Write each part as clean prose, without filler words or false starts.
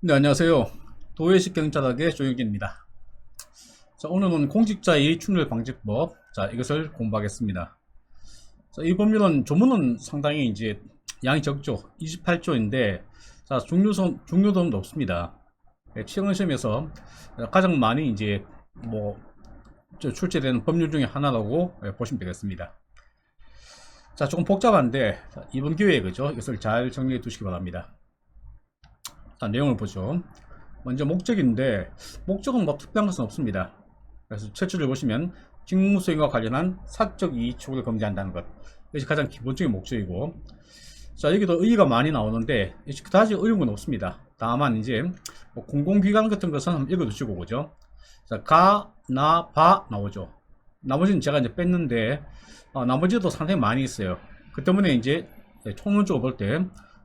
네, 안녕하세요. 도회식 경찰학의 조영기입니다. 자, 오늘은 공직자의 충돌 방지법, 자, 이것을 공부하겠습니다. 자, 이 법률은 조문은 상당히 이제 양이 적죠. 28조인데, 자, 중요도는 높습니다. 최근 시험에서 가장 많이 이제 뭐 출제되는 법률 중에 하나라고 보시면 되겠습니다. 자, 조금 복잡한데, 자, 이번 기회에 그죠? 이것을 잘 정리해 두시기 바랍니다. 자, 내용을 보죠. 먼저 목적인데 목적은 뭐 특별한 것은 없습니다. 그래서 최초를 보시면 직무수행과 관련한 사적 이익 추구를 금지한다는 것, 이것이 가장 기본적인 목적이고, 자, 여기도 의의가 많이 나오는데 그다지 어려운 건 없습니다. 다만 이제 뭐 공공기관 같은 것은 한번 읽어두시고 보죠. 자, 가, 나, 바 나오죠. 나머지는 제가 이제 뺐는데 나머지도 상당히 많이 있어요. 그 때문에 이제 총론적으로 볼 때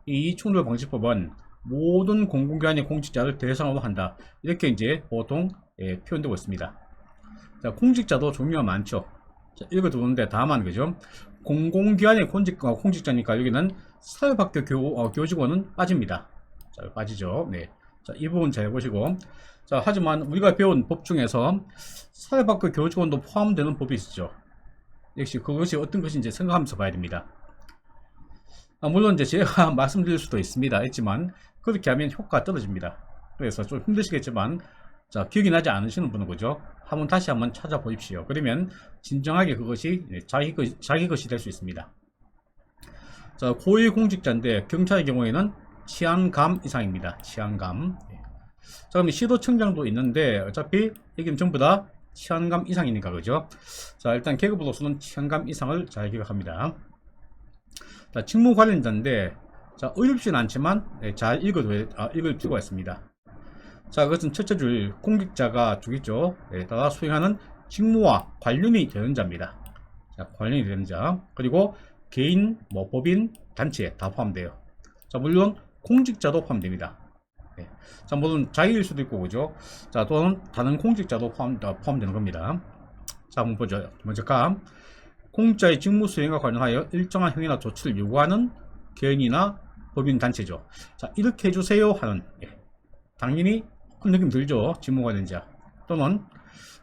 이 충돌 방지법은 모든 공공기관의 공직자를 대상으로 한다, 이렇게 이제 보통 표현되고 있습니다. 자, 공직자도 종류가 많죠. 자, 읽어두는데 다만 그죠? 공공기관의 공직자니까 여기는 사회학교 교직원은 빠집니다. 자, 빠지죠. 네. 자, 이 부분 잘 보시고. 자, 하지만 우리가 배운 법 중에서 사회학교 교직원도 포함되는 법이 있죠. 역시 그것이 어떤 것인지 생각하면서 봐야 됩니다. 물론 이제 제가 말씀드릴 수도 있지만 그렇게 하면 효과가 떨어집니다. 그래서 좀 힘드시겠지만, 자, 기억이 나지 않으시는 분은 그죠? 다시 한번 찾아보십시오. 그러면 진정하게 그것이 자기 것이 될 수 있습니다. 자, 고위공직자인데 경찰의 경우에는 치안감 이상입니다. 치안감. 자, 그럼 시도청장도 있는데 어차피 여기는 전부 다 치안감 이상이니까 그죠? 자, 일단 계급으로서는 치안감 이상을 잘 기억합니다. 자, 직무 관련자인데, 자, 어렵진 않지만 잘 읽을 필요가 있습니다. 자, 그것은 첫째 줄 공직자가 주겠죠. 따라 수행하는 직무와 관련이 되는 자입니다. 자, 관련이 되는 자, 그리고 개인, 뭐 법인, 단체 다 포함돼요. 자, 물론 공직자도 포함됩니다. 자, 물론 자기일 수도 있고 그죠. 자, 또는 다른 공직자도 포함되는 겁니다. 자, 한번 보죠. 먼저 공직자의 직무 수행과 관련하여 일정한 행위나 조치를 요구하는 개인이나 법인 단체죠. 자, 이렇게 해주세요 하는, 당연히 느낌 들죠. 직무 관련자 또는,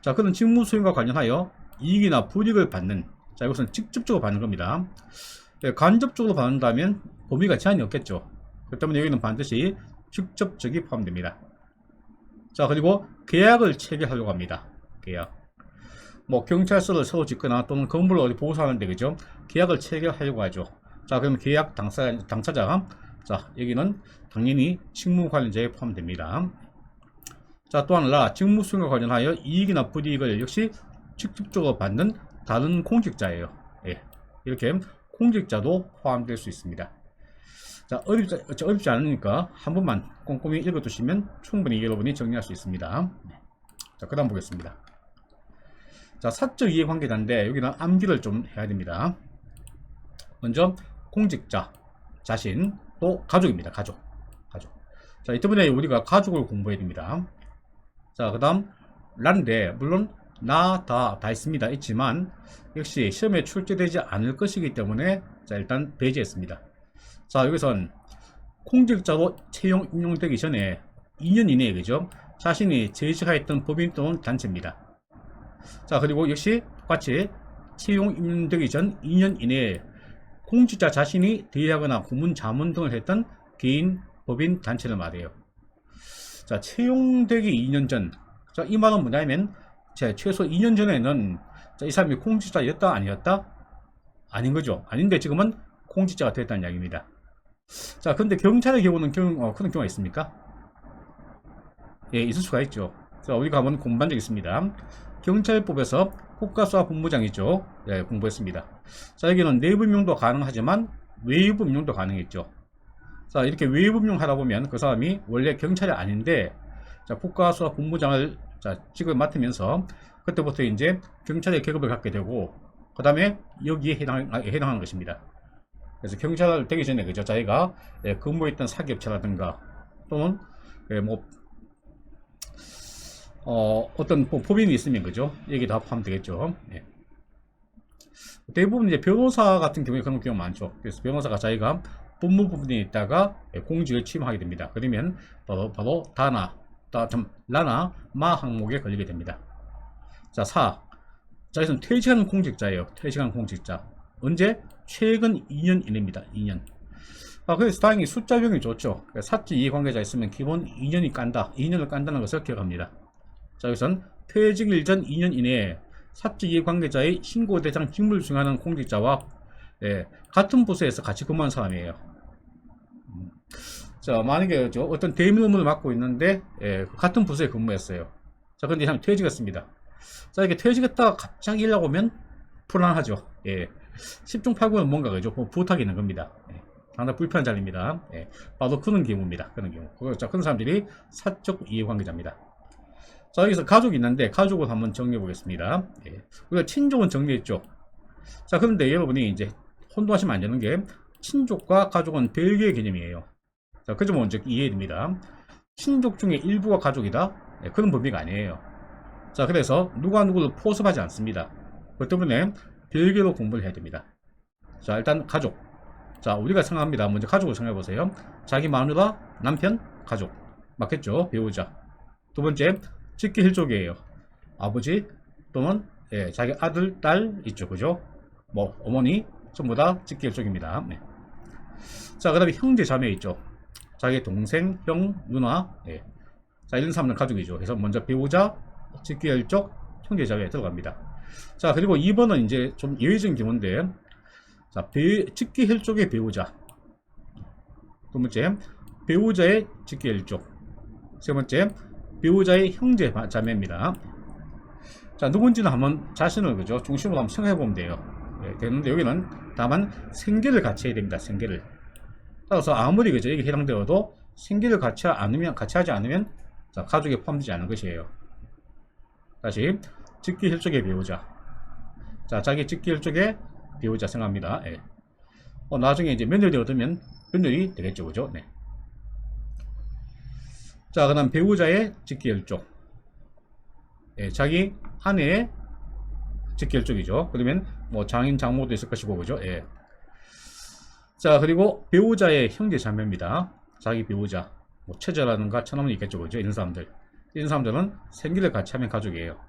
자, 그런 직무 수행과 관련하여 이익이나 불이익을 받는, 자, 이것은 직접적으로 받는 겁니다. 간접적으로 받는다면 범위가 제한이 없겠죠. 그렇기 때문에 여기는 반드시 직접적이 포함됩니다. 자, 그리고 계약을 체결하려고 합니다. 계약. 뭐 경찰서를 새로 짓거나 또는 건물을 어디 보수하는데 그죠? 계약을 체결하려고 하죠. 자, 그럼 계약 당사자, 자, 여기는 당연히 직무 관련자에 포함됩니다. 자, 또 하나, 직무 수행과 관련하여 이익이나 불이익을 역시 직접적으로 받는 다른 공직자예요. 이렇게 공직자도 포함될 수 있습니다. 자, 어렵지 않으니까 한 번만 꼼꼼히 읽어두시면 충분히 여러분이 정리할 수 있습니다. 자, 그 다음 보겠습니다. 자, 사적 이해 관계자인데 여기는 암기를 좀 해야 됩니다. 먼저 공직자, 자신, 또 가족입니다. 가족. 자, 이 때문에 우리가 가족을 공부해야 됩니다. 자, 그 다음 란데, 물론 다 있습니다. 있지만 역시 시험에 출제되지 않을 것이기 때문에, 자, 일단 배제했습니다. 자, 여기선 공직자로 채용 임용되기 전에 2년 이내에 그죠? 자신이 재직하였던 법인 또는 단체입니다. 자, 그리고 역시 똑같이 채용 임용되기 전 2년 이내에 공직자 자신이 대리하거나 고문 자문 등을 했던 개인, 법인, 단체를 말해요. 자, 채용되기 2년 전. 자, 이 말은 뭐냐면, 최소 2년 전에는, 자, 이 사람이 공직자였다 아니었다? 아닌 거죠. 아닌데 지금은 공직자가 됐다는 이야기입니다. 자, 근데 경찰의 경우는 그런 경우가 있습니까? 있을 수가 있죠. 자, 우리가 한번 공부한 적이 있습니다. 경찰법에서 국가수사본부장이죠. 공부했습니다. 자, 여기는 내부 임용도 가능하지만 외부 임용도 가능했죠. 자, 이렇게 외부 임용하다 보면 그 사람이 원래 경찰이 아닌데, 자, 국가수사본부장을, 자, 직을 맡으면서 그때부터 이제 경찰의 계급을 갖게 되고, 그 다음에 여기에 해당하는 것입니다. 그래서 경찰 되기 전에 그죠, 자기가 근무했던 사기업체라든가 또는 뭐 어떤 법인이 있으면 그죠, 여기 다 포함되겠죠. 대부분 이제 변호사 같은 경우에 그런 경우 많죠. 그래서 변호사가 자기가 법무 부분에 있다가 공직을 취임하게 됩니다. 그러면 바로 라나 마 항목에 걸리게 됩니다. 자, 4. 자, 여기서는 퇴직하는 공직자예요. 퇴직하는 공직자. 언제? 최근 2년 이내입니다. 2년. 그래서 다행히 숫자병이 좋죠. 사적 이해관계자 있으면 기본 2년이 깐다. 2년을 깐다는 것을 기억합니다. 자, 여기서는 퇴직일 전 2년 이내에 사적 이해관계자의 신고 대상 직무를 수행하는 공직자와 같은 부서에서 같이 근무한 사람이에요. 자, 만약에 어떤 대면 업무를 맡고 있는데 같은 부서에 근무했어요. 자, 근데 이 퇴직했습니다. 자, 이렇게 퇴직했다가 갑자기 연락 오면 불안하죠. 10중 8구는 뭔가 그죠? 부탁이 있는 겁니다. 상당히 불편한 자리입니다. 바로 그런 경우입니다. 그런 경우. 자, 그런 사람들이 사적 이해관계자입니다. 자, 여기서 가족이 있는데 가족을 한번 정리해 보겠습니다. 우리가 친족은 정리했죠. 자, 그런데 여러분이 이제 혼동하시면 안 되는 게 친족과 가족은 별개의 개념이에요. 자, 그 점은 먼저 이해해야 됩니다. 친족 중에 일부가 가족이다? 그런 범위가 아니에요. 자, 그래서 누가 누구를 포섭하지 않습니다. 그렇기 때문에 별개로 공부를 해야 됩니다. 자, 일단 가족. 자, 우리가 생각합니다. 먼저 가족을 생각해 보세요. 자기 마누라, 남편, 가족. 맞겠죠? 배우자. 두 번째, 직계혈족이에요. 아버지 또는 자기 아들, 딸 있죠. 그죠? 뭐 어머니 전부 다 직계혈족입니다. 자, 그 다음에 형제 자매 있죠. 자기 동생, 형, 누나. 자, 이런 사람은 가족이죠. 그래서 먼저 배우자, 직계혈족, 형제 자매에 들어갑니다. 자, 그리고 2번은 이제 좀 예외적인 경우인데, 자, 직계혈족의 배우자. 두 번째, 배우자의 직계혈족. 세 번째, 배우자의 형제 자매입니다. 자, 누군지는 한번 자신을 그죠 중심으로 한번 생각해 보면 돼요. 되는데 여기는 다만 생계를 같이 해야 됩니다. 생계를. 따라서 아무리 그죠 이게 해당되어도 생계를 같이 하지 않으면 자, 가족에 포함되지 않은 것이에요. 다시 직계혈족의 배우자. 자, 자기 직계혈족의 배우자 생각합니다. 나중에 이제 며느리 얻으면 며느리 되겠죠, 그죠? 네. 자, 그 다음 배우자의 직계혈족. 자기 아내의 직계혈족이죠. 그러면 뭐 장인, 장모도 있을 것이고, 그죠? 자, 그리고 배우자의 형제 자매입니다. 자기 배우자, 뭐 처자라든가 처남은 있겠죠, 그죠? 이런 사람들은 생계를 같이 하면 가족이에요.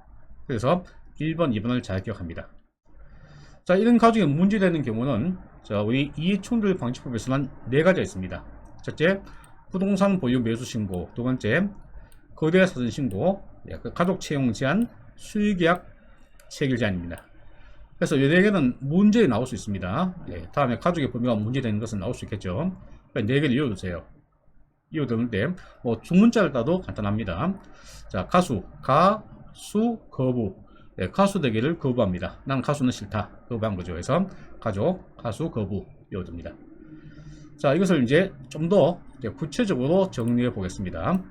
그래서 1번, 2번을 잘 기억합니다. 자, 이런 가족이 문제되는 경우는 자, 우리 이해충돌 방지법에서는 4가지가 있습니다. 첫째, 부동산 보유 매수 신고. 두 번째, 거래 사전 신고. 가족 채용 제한, 수의계약 체결 제한입니다. 그래서 이 4개는 문제에 나올 수 있습니다. 다음에 가족의 범위가 문제되는 것은 나올 수 있겠죠. 4개를 이어두세요. 이어두는데 뭐 중문자를 따도 간단합니다. 자, 가수, 거부. 가수 되기를 거부합니다. 난 가수는 싫다. 거부한 거죠. 그래서 가족, 가수, 거부 이어둡니다. 자, 이것을 이제 좀 더 구체적으로 정리해 보겠습니다.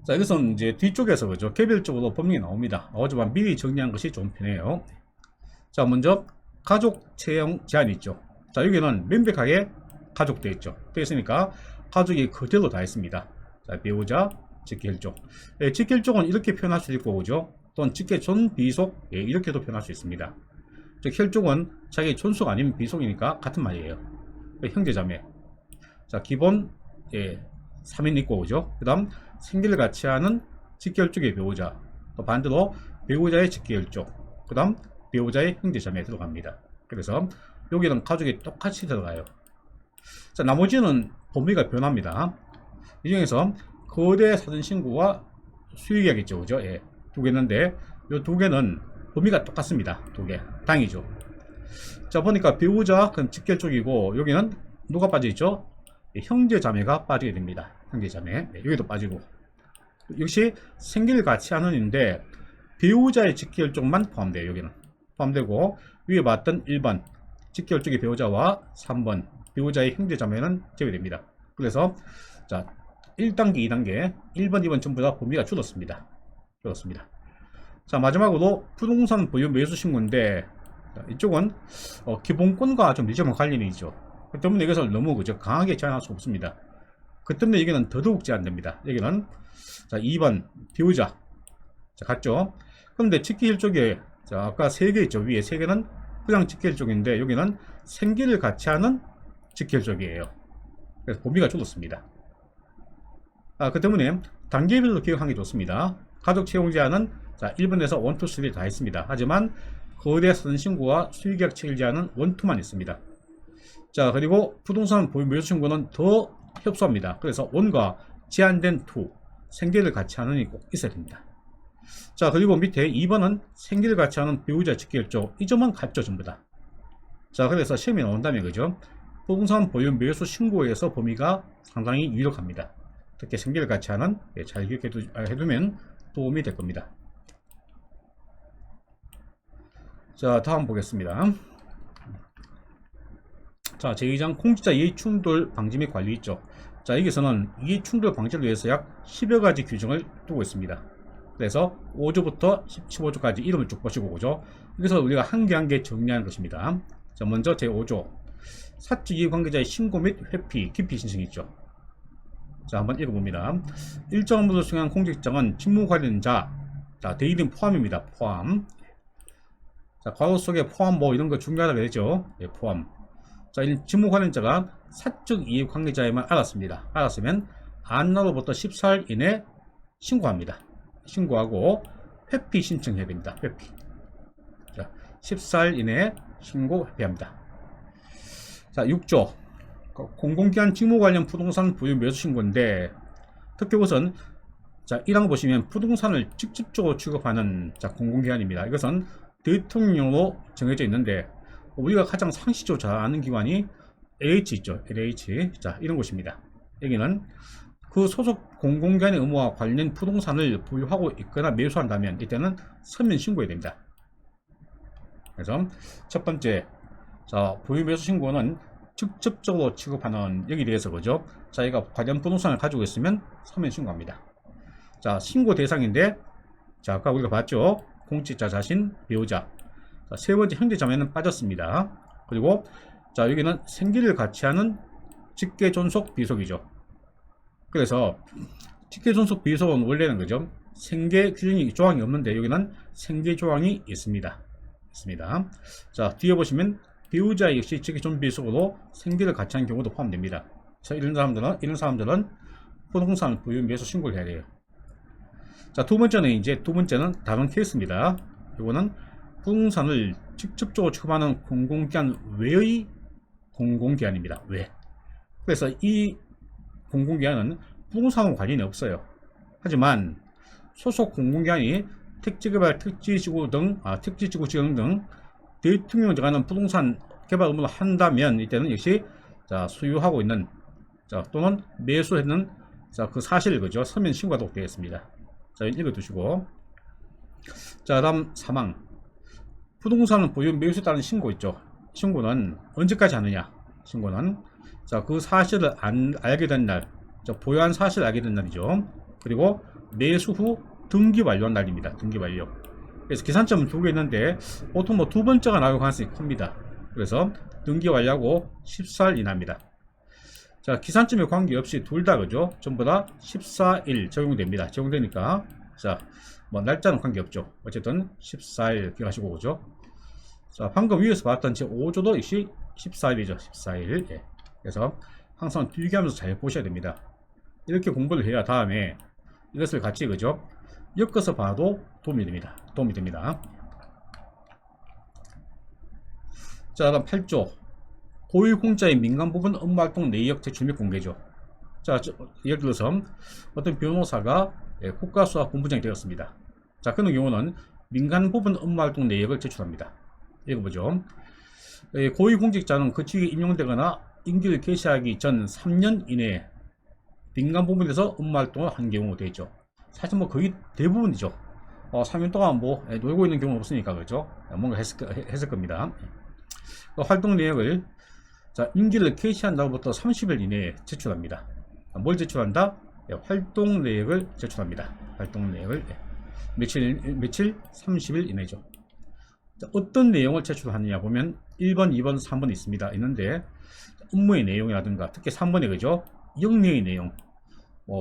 자, 이것은 이제 뒤쪽에서 그죠 개별적으로 법령이 나오지만 미리 정리한 것이 좀 편해요. 자, 먼저 가족 채용 제한이 있죠. 자, 여기는 명백하게 가족 되어 있죠. 되어 있으니까 가족이 그대로 다 했습니다. 자, 배우자, 직계혈족. 직계혈족은 이렇게 표현할 수 있고, 그죠? 또는 직계존 비속, 이렇게도 표현할 수 있습니다. 즉, 혈족은 자기 존속 아니면 비속이니까 같은 말이에요. 형제자매. 자, 기본 3인 있고, 그죠? 그 다음 생계를 같이 하는 직계혈족의 배우자. 또 반대로 배우자의 직계혈족. 그 다음 배우자의 형제자매에 들어갑니다. 그래서 여기는 가족이 똑같이 들어가요. 자, 나머지는 범위가 변합니다. 이 중에서 거래 사전 신고와 수의계약 있죠, 그죠? 2개 있는데 이 2개는 범위가 똑같습니다. 2개 당이죠. 자, 보니까 배우자 그건 직계혈족이고 여기는 누가 빠져있죠? 형제자매가 빠지게 됩니다. 형제자매. 여기도 빠지고 역시 생계를 같이 하는인데 배우자의 직계혈족만 포함돼요. 여기는 포함되고 위에 봤던 1번 직계혈족의 배우자와 3번 배우자의 형제자매는 제외됩니다. 그래서 자, 1단계, 2단계, 1번, 2번 전부 다 범위가 줄었습니다. 자, 마지막으로 부동산 보유 매수 신고인데 이쪽은 기본권과 좀 밀접한 관련이 있죠. 그 때문에 이것을 너무 그저 강하게 제한할 수 없습니다. 그 때문에 여기는 더더욱 제한됩니다. 여기는 자, 2번 배우자. 자, 같죠? 그런데 직계혈족에 자, 아까 3개 있죠. 위에 3개는 그냥 직결적인데 여기는 생계를 같이 하는 직결적이에요. 그래서 범위가 줄었습니다. 그 때문에 단계별로 기억하는 게 좋습니다. 가족 채용 제한은 자 1번에서 1, 2, 3 다 했습니다. 하지만 거래 선신고와 수의계약 체결 제한은 1, 2만 있습니다. 자 그리고 부동산 보유 매수 신고는 더 협소합니다. 그래서 1과 제한된 2 생계를 같이 하는 이 꼭 있어야 됩니다. 자 그리고 밑에 2번은 생계를 같이 하는 배우자 직결적 이 점은 같죠 전부 다. 자 그래서 시험에 나온다면 그죠 부동산 보유 매수 신고에서 범위가 상당히 유력합니다. 특히 생계를 같이 하는 잘 기억해두면 도움이 될 겁니다. 자 다음 보겠습니다. 자 제2장 공직자 이해충돌 방지 및 관리 있죠. 자 여기서는 이해충돌 방지를 위해서 약 10여 가지 규정을 두고 있습니다. 그래서 5조부터 15조까지 이름을 쭉 보시고 오죠. 여기서 우리가 한 개 한 개 정리하는 것입니다. 자 먼저 제5조 사적 이해관계자의 신고 및 회피, 기피 신청이 있죠. 자 한번 읽어봅니다. 일정 업무를 수행한 공직자는 직무 관련자, 자 대리인 포함입니다. 포함. 자 괄호 속에 포함 뭐 이런 거 중요하다고 했죠. 예, 포함. 자 직무 관련자가 사적 이해관계자에만 알았으면 안나로부터 14일 이내 신고합니다. 신고하고 회피 신청해야 됩니다. 회피. 자 14일 이내 신고 회피합니다. 자 6조 공공기관 직무 관련 부동산 보유 매수 신고인데 특히 우선 자 1항 보시면 부동산을 직접적으로 취급하는 자 공공기관입니다. 이것은 대통령으로 정해져 있는데 우리가 가장 상식적으로 잘 아는 기관이 LH 있죠. LH 자 이런 곳입니다. 여기는 그 소속 공공기관의 의무와 관련 부동산을 보유하고 있거나 매수한다면 이때는 서면 신고해야 됩니다. 그래서 첫 번째 자 보유 매수 신고는 직접적으로 취급하는 여기에 대해서 그죠. 자기가 관련 부동산을 가지고 있으면 서면 신고합니다. 자 신고 대상인데 자 아까 우리가 봤죠. 공직자 자신 배우자. 자, 세 번째 형제자매는 빠졌습니다. 그리고 자 여기는 생계를 같이 하는 직계존속 비속이죠. 그래서 직계존속 비속은 원래는 그죠 생계 규정이 조항이 없는데 여기는 생계 조항이 있습니다. 자 뒤에 보시면 배우자 역시 직계존속 비속으로 생계를 같이 하는 경우도 포함됩니다. 자 이런 사람들은 부동산 보유 매수 신고를 해야 돼요. 자 두 번째는 다른 케이스입니다. 이거는 부동산을 직접적으로 취급하는 공공기관 외의 공공기관입니다. 외. 그래서 이 공공기관은 부동산과 관련이 없어요. 하지만 소속 공공기관이 택지개발, 택지지구 지정 등 대통령이 정하는 부동산 개발 업무를 한다면 이때는 역시 자 소유하고 있는 자 또는 매수했는 자 그 사실을 그죠 서면 신고하도록 되어 있습니다. 자 읽어두시고 자 다음 3항 부동산을 보유 매수에 따른 신고 있죠. 신고는 언제까지 하느냐 신고는 자 그 사실을 알게 된 날 보유한 사실을 알게 된 날이죠. 그리고 매수 후 등기 완료한 날입니다. 등기 완료. 그래서 계산점은 두 개 있는데 보통 뭐 두 번째가 나올 가능성이 큽니다. 그래서 등기 완료하고 14일 이내입니다. 자 기산점에 관계없이 둘 다 그죠 전부 다 14일 적용됩니다. 적용되니까 자 뭐 날짜는 관계없죠. 어쨌든 14일 기억하시고 오죠. 자 방금 위에서 봤던 제 5조도 역시 14일이죠. 14일. 예. 그래서 항상 비교하면서 잘 보셔야 됩니다. 이렇게 공부를 해야 다음에 이것을 같이 그죠 엮어서 봐도 도움이 됩니다. 자 다음 8조 고유공자의 민간부분 업무활동 내역 제출 및 공개죠. 자 예를 들어서 어떤 변호사가 국가수사본부장이 되었습니다. 자 그런 경우는 민간부분 업무활동 내역을 제출합니다. 읽어보죠. 고위공직자는 그 직위에 임용되거나 임기를 개시하기 전 3년 이내에 민간부문에서 업무활동을 한 경우 되죠. 사실 뭐 거의 대부분이죠. 3년 동안 뭐 놀고 있는 경우는 없으니까 그렇죠. 뭔가 했을 겁니다. 활동 내역을 자 임기를 개시한 날부터 30일 이내에 제출합니다. 뭘 제출한다? 활동 내역을 제출합니다. 활동 내역을 며칠 30일 이내죠. 자, 어떤 내용을 제출하느냐 보면 1번, 2번, 3번 있는데 업무의 내용이라든가 특히 3번에 그죠 영리의 내용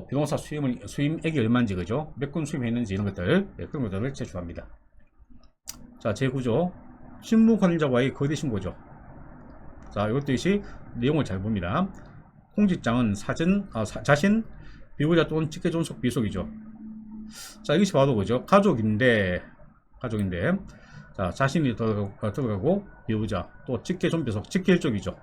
변호사 수임액이 얼마인지 그죠 몇 건 수임했는지 이런 것들 그런 것들을 제출합니다. 자 제9조 직무 관련자와의 거래 신고죠. 자, 이것도 역시 내용을 잘 봅니다. 공직자는 자신, 배우자 또는 직계 존속 비속이죠. 자, 이것이 바로 그죠? 가족인데, 자, 자신이 들어가고, 배우자, 또 직계 존비속, 직계 혈족이죠.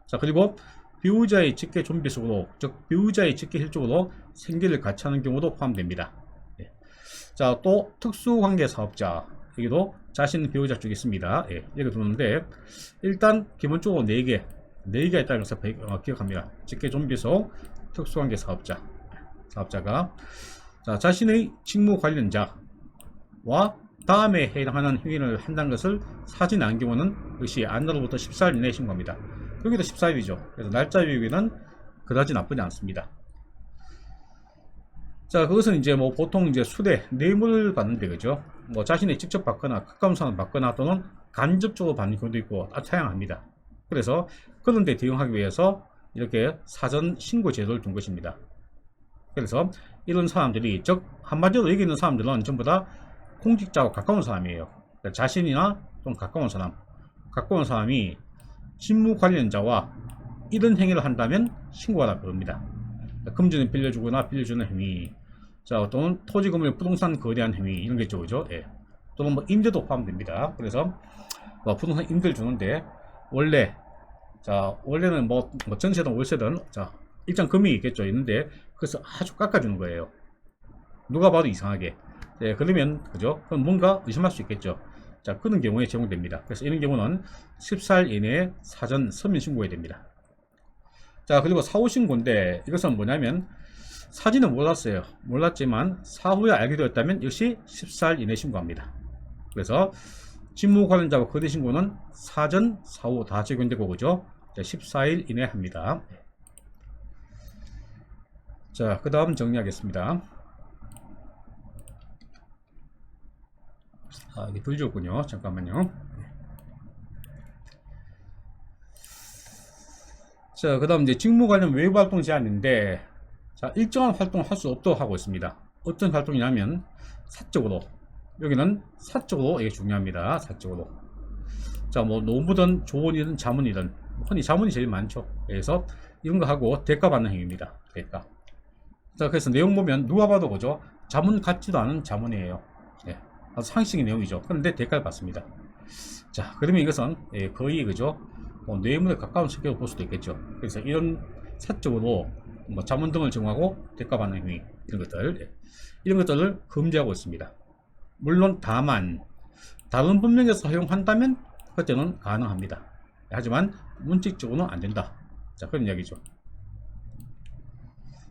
자, 그리고 배우자의 직계 존비속으로, 즉, 배우자의 직계 혈족으로 생계를 같이 하는 경우도 포함됩니다. 예. 자, 또, 특수관계 사업자. 여기도 자신 배우자 쪽에 있습니다. 예, 이렇게 두는데, 일단, 기본적으로 4개가 있다는 것을 기억합니다. 직계 존비속, 특수관계 사업자가, 자, 자신의 직무 관련자와 다음에 해당하는 행위를 한다는 것을 사진에 안 경우는 역시 안날로부터 14일 이내에 신고합니다. 여기도 14일이죠. 그래서 날짜 외에는 그다지 나쁘지 않습니다. 자, 그것은 이제 뭐 보통 이제 수대, 뇌물을 받는데, 그죠? 뭐 자신이 직접 받거나, 가까운 사람 받거나, 또는 간접적으로 받는 경우도 있고, 다양합니다. 그래서 그런 데 대응하기 위해서 이렇게 사전 신고 제도를 둔 것입니다. 그래서 이런 사람들이, 즉 한마디로 여기 있는 사람들은 전부 다 공직자와 가까운 사람이에요. 그러니까 자신이나 좀 가까운 사람이 직무 관련자와 이런 행위를 한다면 신고하라 그럽니다. 그러니까 금전을 빌려주거나 빌려주는 행위, 자, 또는 토지 건물 부동산 거래한 행위, 이런 게 있죠, 그죠? 예. 또는 뭐 임대도 포함됩니다. 그래서 뭐 부동산 임대를 주는데 원래는 뭐 전세든 월세든, 자, 일정 금액이 있겠죠. 있는데 그래서 아주 깎아주는 거예요. 누가 봐도 이상하게. 네, 그러면 그죠? 그럼 뭔가 의심할 수 있겠죠. 자, 그런 경우에 제공됩니다. 그래서 이런 경우는 14일 이내에 사전 서면 신고해야 됩니다. 자, 그리고 사후 신고인데, 이것은 뭐냐면 사진은 몰랐지만 사후에 알게 되었다면 역시 14일 이내 신고합니다. 그래서 직무 관련자와 거래 신고는 사전, 사후 다 적용되고, 그죠? 14일 이내 합니다. 자, 그 다음 정리하겠습니다. 이게 덜 줬군요. 잠깐만요. 자, 그 다음 이제 직무 관련 외부 활동 제한인데, 자, 일정한 활동을 할 수 없도록 하고 있습니다. 어떤 활동이냐면, 사적으로. 여기는 사적으로, 이게 중요합니다. 사적으로. 자, 뭐, 노무든 조언이든 자문이든, 흔히 자문이 제일 많죠. 그래서 이런 거 하고 대가 받는 행위입니다. 대가. 자, 그래서 내용 보면 누가 봐도 그죠? 자문 같지도 않은 자문이에요. 예, 아주 상식의 내용이죠. 그런데 대가를 받습니다. 자, 그러면 이것은 거의 그죠? 뭐 뇌물에 가까운 성격을 볼 수도 있겠죠. 그래서 이런 사적으로 뭐 자문 등을 제공하고 대가 받는 행위, 이런 것들을 금지하고 있습니다. 물론 다만 다른 법령에서 허용한다면 그때는 가능합니다. 하지만 문칙적으로는 안 된다. 자, 그런 이야기죠.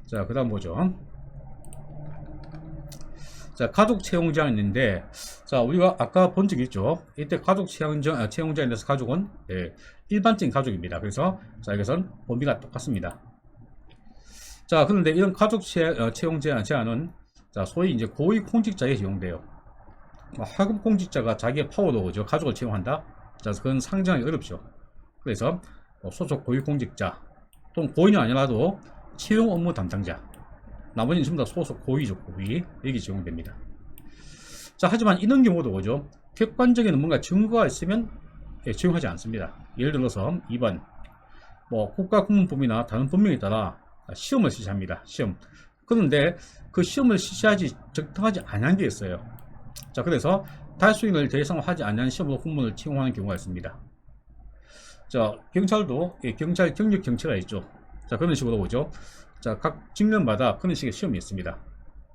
자, 그 다음 보죠. 자, 가족 채용 제한인데, 자, 우리가 아까 본 적이 있죠. 이때 가족 채용 제한에 대해서 가족은 일반적인 가족입니다. 그래서 자, 이것은 범위가 똑같습니다. 자, 그런데 이런 가족 채용 제한은 자, 소위 이제 고위 공직자에 적용돼요. 하급 공직자가 자기의 파워로 그죠? 가족을 채용한다. 자, 그건 상정하기 어렵죠. 그래서 소속 고위 공직자 또는 고위는 아니라도 채용 업무 담당자, 나머지는 전부 다 소속 고위죠. 고위. 여기 적용됩니다. 자, 하지만 이런 경우도 그죠? 객관적인 뭔가 증거가 있으면 적용하지 않습니다. 예를 들어서 2번 뭐 국가공무법이나 다른 법령에 따라 시험을 실시합니다. 시험. 그런데 그 시험을 실시하지 적당하지 않은 게 있어요. 자, 그래서 달성인을 대상으로 하지 않는 시험으로 공무원을 채용하는 경우가 있습니다. 자, 경찰도 경찰 경력 경체가 있죠. 자, 그런 식으로 보죠. 자, 각 직면마다 그런 식의 시험이 있습니다.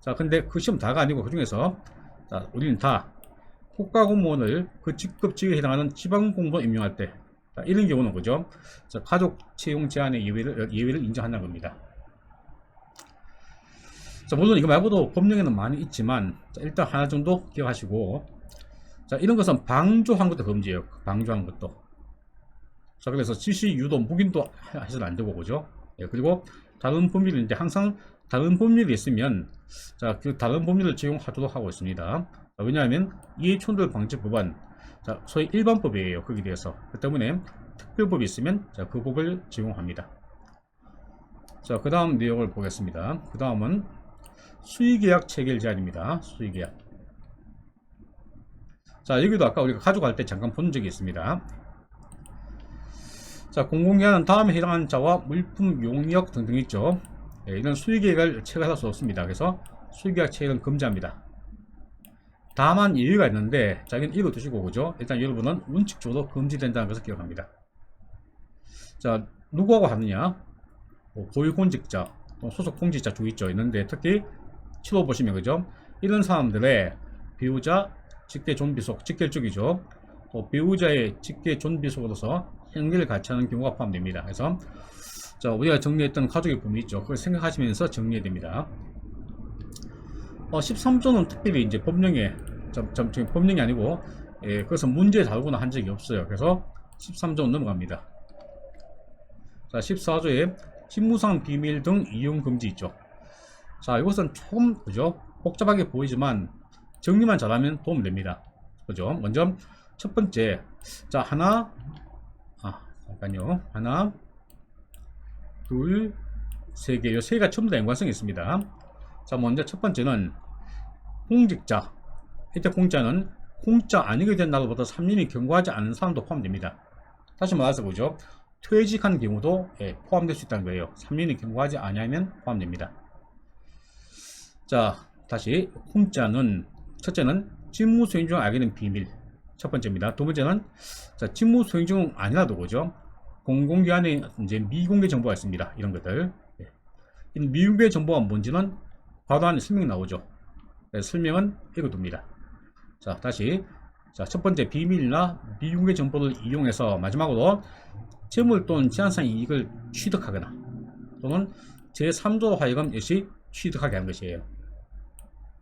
자, 근데 그 시험 다가 아니고 그 중에서 자, 우리는 다 국가공무원을 그 직급직에 해당하는 지방공무원 임명할 때 자, 이런 경우는 그죠? 자, 가족 채용 제한의 예외를 인정한다는 겁니다. 자, 물론 이거 말고도 법령에는 많이 있지만 자, 일단 하나 정도 기억하시고, 자, 이런 것은 방조한 것도 금지예요. 방조한 것도. 자, 그래서 지시, 유도, 묵인도 하셔도 안 되고, 그죠? 예, 그리고 다른 법률인데 항상 다른 법률이 있으면 자, 그 다른 법률을 적용하도록 하고 있습니다. 자, 왜냐하면 이해충돌방지법은 자, 소위 일반법이에요. 거기에 대해서. 그 때문에 특별법이 있으면 자, 그 법을 적용합니다. 자, 그 다음 내용을 보겠습니다. 그 다음은 수의계약 체결 제한입니다. 수의계약. 자, 여기도 아까 우리가 가져갈 때 잠깐 본 적이 있습니다. 자, 공공기관은 다음에 해당하는 자와 물품, 용역 등등 있죠. 예, 이런 수의계획을 체결할 수 없습니다. 그래서 수의계약 체결은 금지합니다. 다만 예외가 있는데, 자, 이건 읽어두시고, 그죠? 일단 여러분은 원칙적으로 금지된다는 것을 기억합니다. 자, 누구하고 하느냐? 뭐 고위공직자, 또 소속 공직자 주 있죠. 있는데, 특히, 치로 보시면, 그죠? 이런 사람들의 배우자, 직계 존비속, 직계쪽이죠. 또 배우자의 직계 존비속으로서 행위를 같이 하는 경우가 포함됩니다. 그래서, 자, 우리가 정리했던 가족의 범위 있죠. 그걸 생각하시면서 정리해야 됩니다. 13조는 특별히 이제 법령에, 지금 법령이 아니고, 예, 그것은 문제에 다루거나 한 적이 없어요. 그래서 13조는 넘어갑니다. 자, 14조에 직무상 비밀 등 이용 금지 있죠. 자, 이것은 조금, 그죠? 복잡하게 보이지만, 정리만 잘하면 도움 됩니다. 그죠? 먼저, 첫 번째. 자, 잠깐요. 하나, 둘, 세 개. 이 세 개가 전부 다 연관성이 있습니다. 자, 먼저 첫 번째는 공직자. 이때 공직자는 공직자 아니게 된 날로부터 3년이 경과하지 않은 사람도 포함됩니다. 다시 말해서 그죠? 퇴직한 경우도 포함될 수 있다는 거예요. 3년이 경과하지 않으면 포함됩니다. 자, 다시 공직자는 첫째는 직무 수행 중 알게 된 비밀. 첫 번째입니다. 두 번째는 자, 직무 수행 중 아니라도 그죠? 공공기관에 이제 미공개 정보가 있습니다. 이런 것들. 이 미공개 정보가 뭔지는 바로 안에 설명이 나오죠. 설명은 읽어둡니다. 자, 다시. 자, 첫 번째 비밀이나 미공개 정보를 이용해서 마지막으로 재물 또는 제한상 이익을 취득하거나 또는 제3조로 하여금 역시 취득하게 한 것이에요.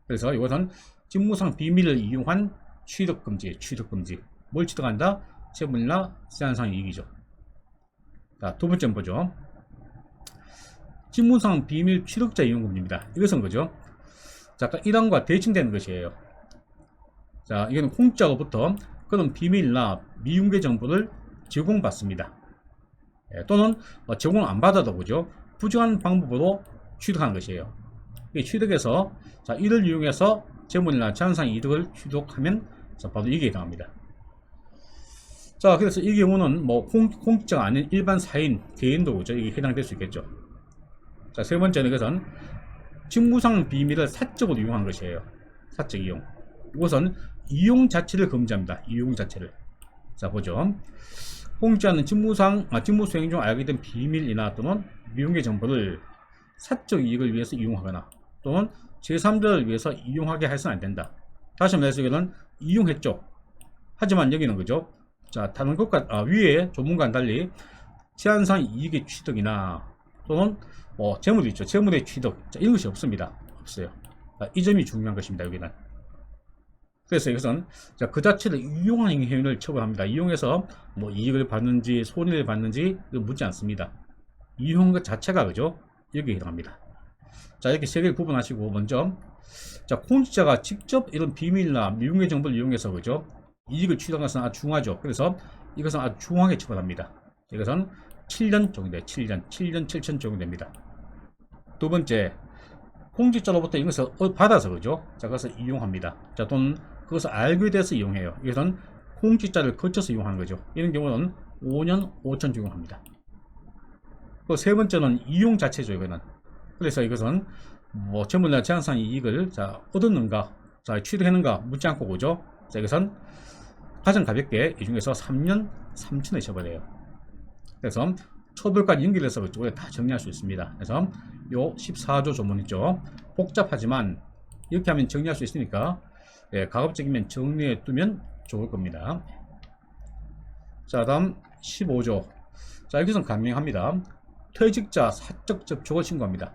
그래서 이것은 직무상 비밀을 이용한 취득금지. 뭘 취득한다? 재물이나 제한상 이익이죠. 자, 두 번째 보죠. 직무상 비밀 취득자 이용금지입니다. 이것은 그죠? 자, 아까 1항과 대칭되는 것이에요. 자, 이거는 공직자로부터 그런 비밀이나 미공개 정보를 제공받습니다. 또는 제공을 안 받아도 그죠? 부정한 방법으로 취득하는 것이에요. 이 취득해서 자, 이를 이용해서 재물이나 제한상 이득을 취득하면 자, 바로 이게 해당합니다. 자, 그래서 이 경우는 뭐 공직자가 아닌 일반 사인, 개인도 그죠? 이게 해당될 수 있겠죠. 자, 세 번째는 이것은 직무상 비밀을 사적으로 이용하는 것이에요. 사적 이용. 이것은 이용 자체를 금지합니다. 이용 자체를. 자, 보죠. 공직자는 직무 수행 중 알게 된 비밀이나 또는 미공개 정보를 사적 이익을 위해서 이용하거나 또는 제3자를 위해서 이용하게 해서는 안 된다. 다시 말해서 이거는 이용했죠. 하지만 여기는 그죠? 자, 다른 것과 위에 조문과는 달리 제한상 이익의 취득이나 또는 재물이 있죠. 재물의 취득. 자, 이런 것이 없습니다. 없어요. 자, 이 점이 중요한 것입니다. 여기는. 그래서 이것은 자, 그 자체를 이용한 행위를 처벌합니다. 이용해서 뭐 이익을 받는지 손해를 받는지 묻지 않습니다. 이용한 것 자체가 그죠? 여기에 해당합니다. 자, 이렇게 세 개를 구분하시고 먼저 자, 공직자가 직접 이런 비밀이나 미공개 정보를 이용해서 그죠? 이익을 취득한 것은 아주 중하죠. 그래서 이것은 아주 중하게 처벌합니다. 이것은 7년 적용돼요. 7년 7천 적용됩니다. 두 번째, 공직자로부터 이것을 받아서 그죠? 자, 그것을 이용합니다. 자, 또는 그것을 알게 돼서 이용해요. 이것은 공직자를 거쳐서 이용하는 거죠. 이런 경우는 5년 5천 적용합니다. 그 세 번째는 이용 자체죠. 이거는. 그래서 이것은 뭐 재물이나 제한상 이익을 자, 얻었는가, 자, 취득했는가 묻지 않고 그죠? 자, 이것은 가장 가볍게 이 중에서 3년 3천에 처벌해요. 그래서 처벌까지 연결해서 그쪽에 다 정리할 수 있습니다. 그래서 요 14조 조문 있죠. 복잡하지만 이렇게 하면 정리할 수 있으니까 가급적이면 정리해 두면 좋을 겁니다. 자, 다음 15조. 자, 여기서는 강명합니다. 퇴직자 사적 접촉을 신고합니다.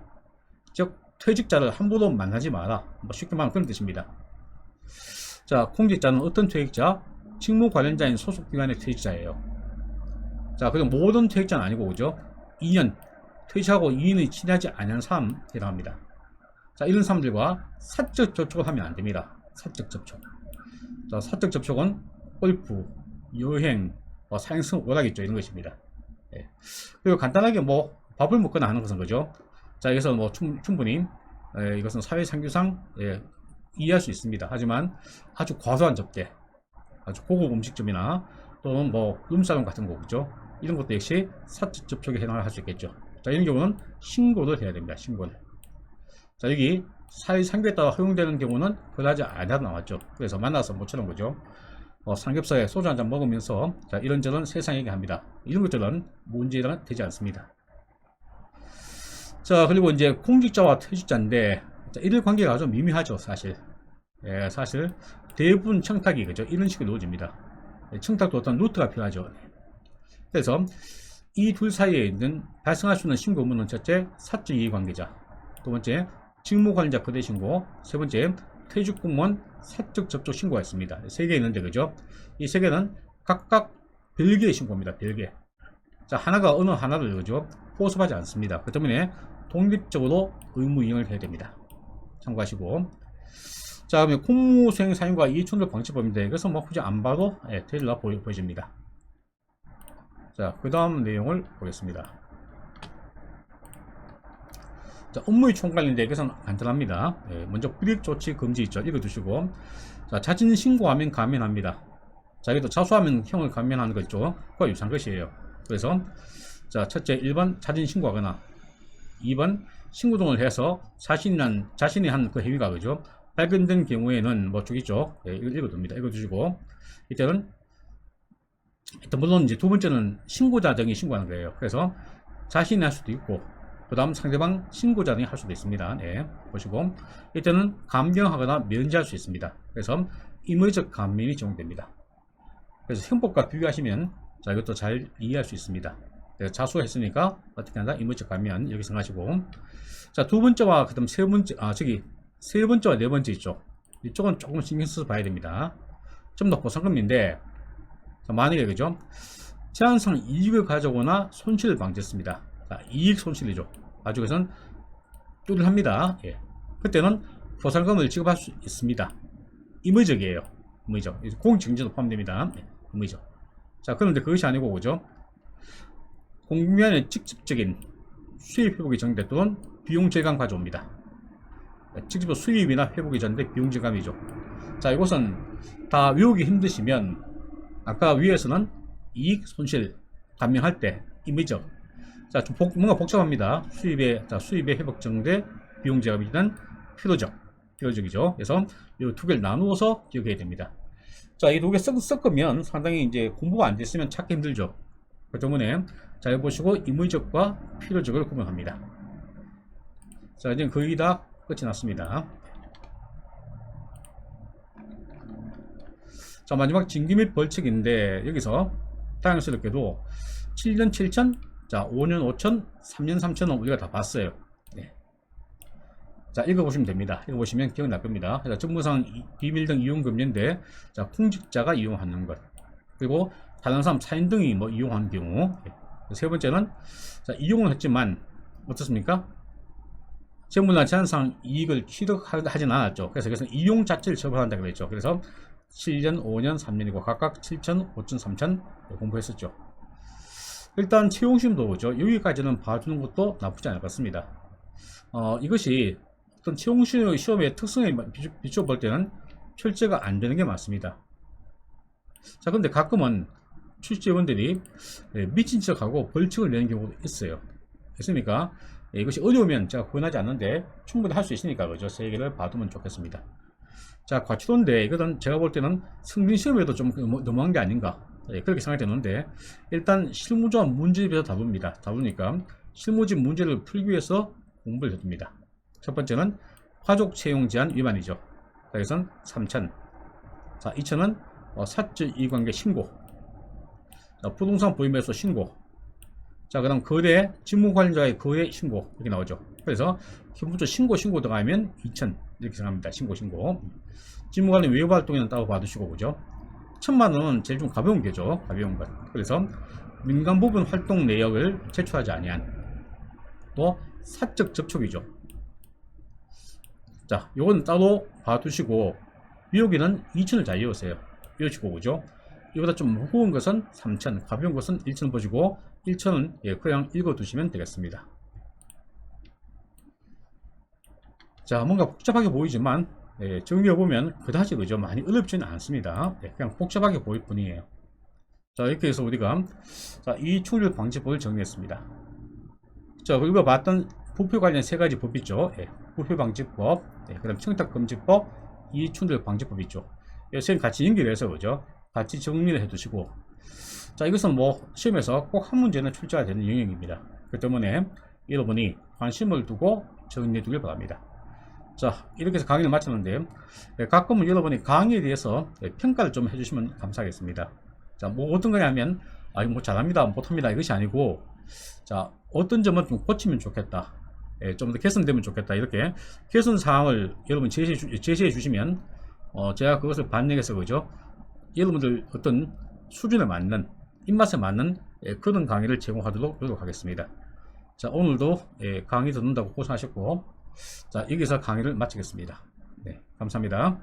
즉 퇴직자를 함부로 만나지 마라. 뭐 쉽게 말하면 그런 뜻입니다. 자, 공직자는 어떤 퇴직자? 직무 관련자인 소속기관의 퇴직자예요. 자, 그리고 모든 퇴직자는 아니고 그죠? 2년 퇴직하고 2년이 지나지 않은 사람 해당합니다. 자, 이런 사람들과 사적 접촉을 하면 안 됩니다. 사적 접촉. 자, 사적 접촉은 골프, 여행, 사행성 오락이죠. 이런 것입니다. 예. 그리고 간단하게 뭐 밥을 먹거나 하는 것은 그죠? 자, 여기서 뭐 충분히 이것은 사회상규상 이해할 수 있습니다. 하지만 아주 과도한 접대, 아주 고급 음식점이나 또는 뭐 룸사롱 같은 거 그죠? 이런 것도 역시 사적 접촉에 해당할 수 있겠죠. 자, 이런 경우는 신고를 해야 됩니다. 신고를. 자, 여기 사회상규에 따라 허용되는 경우는 그다지 아니라 나왔죠. 그래서 만나서 모처럼 거죠. 삼겹살에 소주 한잔 먹으면서 자, 이런저런 세상 얘기합니다. 이런 것들은 문제가 되지 않습니다. 자, 그리고 이제 공직자와 퇴직자인데 이들 관계가 아주 미묘하죠. 사실. 예, 사실 대부분 청탁이 그죠? 이런 식으로 이루어집니다. 청탁도 어떤 루트가 필요하죠. 그래서 이 둘 사이에 있는 발생할 수 있는 신고 의무는 첫째, 사적 이해관계자, 두 번째, 직무관리자 거래 신고, 세 번째, 퇴직 공무원 사적 접촉 신고가 있습니다. 세 개 있는데 그죠? 이 세 개는 각각 별개의 신고입니다. 별개. 자, 하나가 어느 하나를 그죠? 포섭하지 않습니다. 그 때문에 독립적으로 의무 이행을 해야 됩니다. 참고하시고. 자, 그러면 공무수행 사유과 이해충돌 방지법인데 이것은 뭐 굳이 안 봐도 되리라 보여집니다. 자, 그 다음 내용을 보겠습니다. 자, 업무의 총괄인데 이것은 간단합니다. 먼저 불이익조치 금지 있죠. 읽어두시고. 자, 자진 신고하면 감면합니다. 자, 여기도 자수하면 형을 감면하는 거 있죠. 그와 유사한 것이에요. 그래서 자, 첫째 1번 자진 신고하거나 2번 신고 등을 해서 자신이 한 그 행위가 그죠? 발견된 경우에는 뭐 저기죠. 이걸 읽어둡니다. 읽어두시고 이때는 일단 물론 이제 두 번째는 신고자 등이 신고하는 거예요. 그래서 자신이 할 수도 있고 그 다음 상대방 신고자 등이 할 수도 있습니다. 네, 보시고 이때는 감경하거나 면제할 수 있습니다. 그래서 임의적 감면이 적용됩니다. 그래서 형법과 비교하시면 자, 이것도 잘 이해할 수 있습니다. 내가 자수했으니까 어떻게 한다? 임의적 감면 이렇게 생각하시고 자, 두 번째와 그 다음 세 번째 세 번째와 네 번째 있죠. 이쪽은 조금 신경 써서 봐야 됩니다. 좀 더 보상금인데 만약에 그죠? 제한상 이익을 가져오거나 손실을 방지했습니다. 자, 이익 손실이죠. 아주 그것은 뚜렷합니다. 예. 그때는 보상금을 지급할 수 있습니다. 임의적이에요. 임의적. 공익증진도 포함됩니다. 예. 임의적. 자, 그런데 그것이 아니고 그죠? 공무원의 직접적인 수입 회복이 정대 또는 비용 절감 가져옵니다. 직접 수입이나 회복이 전데 비용 절감이죠. 자, 이것은 다 외우기 힘드시면 아까 위에서는 이익 손실 감면할 때 임의적. 자, 좀 뭔가 복잡합니다. 수입의 회복 정대 비용 절감이란 필요적이죠. 그래서 이 두 개를 나누어서 기억해야 됩니다. 자, 이 두 개 섞으면 상당히 이제 공부가 안 됐으면 찾기 힘들죠. 그 때문에 잘 보시고 임의적과 필요적을 구분합니다. 자, 이제 거의 다 끝이 났습니다. 자, 마지막 징계 및 벌칙인데 여기서 다양스럽게도 7년 7천, 자 5년 5천, 3년 3천은 우리가 다 봤어요. 네. 자, 읽어보시면 됩니다. 읽어보시면 기억날 겁니다. 자, 직무상 비밀 등 이용 금지인데 자, 공직자가 이용하는 것, 그리고 다른 사람 사인 등이 뭐 이용한 경우. 세 번째는 자, 이용을 했지만 어떻습니까? 재물나 제한상 이익을 취득하진 않았죠. 그래서 이용 자체를 처벌한다 그랬죠. 그래서 7년, 5년, 3년이고 각각 7천, 5천, 3천 공부했었죠. 일단 채용시험도 오죠. 여기까지는 봐주는 것도 나쁘지 않을 것 같습니다. 이것이 어떤 채용시험의 특성에 비추어 볼 때는 출제가 안 되는 게 맞습니다. 자, 근데 가끔은 출제원들이 미친 척하고 벌칙을 내는 경우도 있어요. 됐습니까? 이것이 어려우면 제가 권하지 않는데 충분히 할 수 있으니까 그죠? 세 개를 봐두면 좋겠습니다. 자, 과치도인데 이것은 제가 볼 때는 승진시험에도 좀 너무한 게 아닌가 그렇게 생각이 되는데 일단 실무자 문제집에서 다루니까 실무집 문제를 풀기 위해서 공부를 해둡니다. 첫 번째는 화족 채용 제한 위반이죠. 그래서 3천. 자, 2천은 사적 이익관계 신고. 자, 부동산 보유매수 신고. 자, 그 다음 거래, 직무관리자의 거래 신고 이렇게 나오죠. 그래서 기본적으로 신고 들어가면 2천 이렇게 생각합니다. 신고. 직무관리 외부 활동에는 따로 받으시고 그죠. 1,000만원은 제일 좀 가벼운 게죠. 가벼운 것. 그래서 민간 부분 활동 내역을 제출하지 아니한 또 사적 접촉이죠. 자, 요건 따로 봐두시고 여기는 2천을 잘 외우세요. 외우시고 그죠. 이보다 좀 무거운 것은 3천, 가벼운 것은 1천 보시고 1천은 그냥 읽어두시면 되겠습니다. 자, 뭔가 복잡하게 보이지만 정리해보면 그다지 그죠 많이 어렵지는 않습니다. 그냥 복잡하게 보일 뿐이에요. 자, 이렇게 해서 우리가 자, 이익충돌 방지법을 정리했습니다. 자, 그리고 봤던 부표 관련 세 가지 법 있죠. 부표 방지법, 그다음 청탁금지법, 이익충돌 방지법 있죠. 선생님 같이 연결해서 그죠 같이 정리를 해두시고, 자, 이것은 뭐 시험에서 꼭 한 문제는 출제가 되는 영역입니다. 그 때문에 여러분이 관심을 두고 정리해 두길 바랍니다. 자, 이렇게 해서 강의를 마쳤는데, 가끔은 여러분이 강의에 대해서 평가를 좀 해주시면 감사하겠습니다. 자, 뭐 어떤 거냐면, 뭐 잘합니다, 못합니다, 이것이 아니고, 자, 어떤 점은 좀 고치면 좋겠다, 좀 더 개선되면 좋겠다, 이렇게 개선 사항을 여러분 제시해 주시면, 제가 그것을 반영해서 그죠 여러분들 어떤 수준에 맞는, 입맛에 맞는 그런 강의를 제공하도록 노력하겠습니다. 자, 오늘도 강의 듣는다고 고생하셨고, 자, 여기서 강의를 마치겠습니다. 네, 감사합니다.